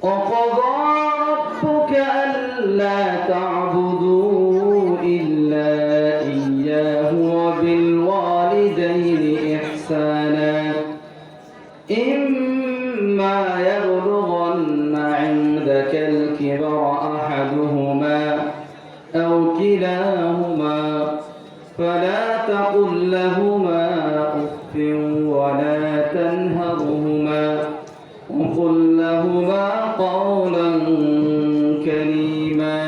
وقضى ربك ألا تعبدوا إلا إياه وبالوالدين إحسانا إما يبلغن عندك الكبر أحدهما أو كلاهما فلا تقل لهما أف ولا تنهرهما وقل لهما قولا كريما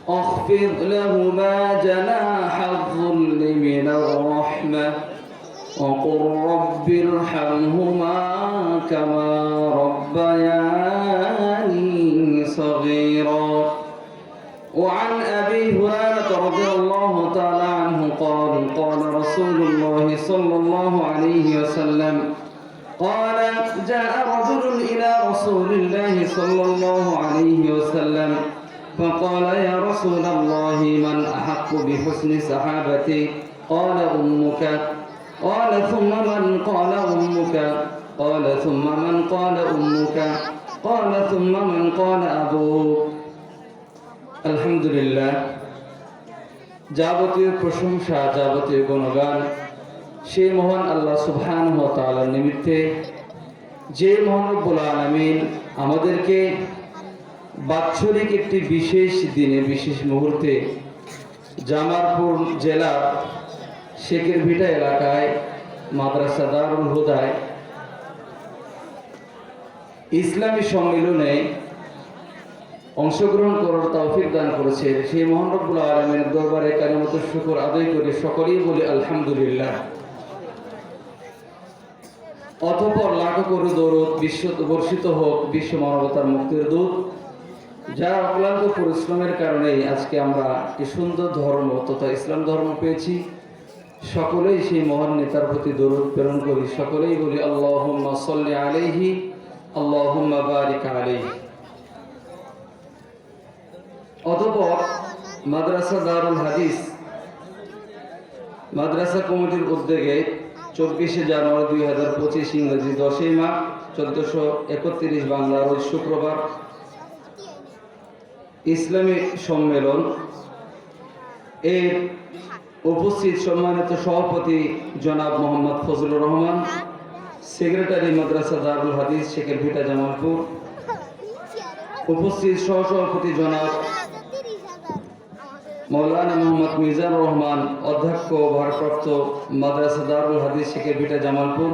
واخفض لهما جناح الذل من الرحمة وقل رب ارحمهما كما ربياني صغيرا. وعن أبي هريرة رضي الله تعالى عنه قال قال رسول الله صلى الله عليه وسلم قال جاء رجل إلى رسول الله صلى الله عليه وسلم فقال يا رسول الله من أحق بحسن صحابتي قال أمك قال ثم من قال أمك قال ثم من قال أمك قال ثم من قال أبوك. আলহামদুলিল্লাহ, যাবতীয় প্রশংসা যাবতীয় গুণগান সেই মহান আল্লাহ সুবহানাহু ওয়া তাআলার নিমিত্তে, যে মহান রব্বুল আলামিন আমাদেরকে বাৎসরিক একটি বিশেষ দিনে বিশেষ মুহূর্তে জামালপুর জেলার শেখেরভিটা এলাকায় মাদ্রাসা দারুল হুদায় ইসলামী সম্মেলনে অংশগ্রহণ করার তৌফিক দান করেছে, সেই মহান রব্বুল আলামিনের দরবারে কালিমাত শুকর আদায় করে সকলেই বলি আলহামদুলিল্লাহ। অতঃপর লাখো করে দরুদ বর্ষিত হোক বিশ্ব মানবতার মুক্তির দূত, যার অক্লান্ত পরিশ্রমের কারণেই আজকে আমরা এই সুন্দর ধর্ম তথা ইসলাম ধর্ম পেয়েছি। সকলেই সেই মহান নেতার প্রতি দরুদ প্রেরণ করি, সকলেই বলি আল্লাহুম্মা সাল্লি আলাইহি আল্লাহুম্মা বারিক আলাইহি। অতঃপর মাদ্রাসা দারুল হাদিস মাদ্রাসা কমিটির উদ্যোগে 24শে জানুয়ারি 2025 ইংরেজি 10ই মার্চ 1431 বাংলা রোজ শুক্রবার ইসলামী সম্মেলন এর উপস্থিত সম্মানিত সভাপতি জনাব মোহাম্মদ ফজলুর রহমান, সেক্রেটারি মাদ্রাসা দারুল হাদিস শেখেরভিটা জামালপুর, উপস্থিত সহসভাপতি জনাব মৌলানা মোহাম্মদ মিজানুর রহমান, অধ্যক্ষ ভারপ্রাপ্ত মাদ্রাসা দারুল হাদিস শেখেরভিটা জামালপুর।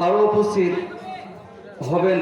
আরও উপস্থিত হবেন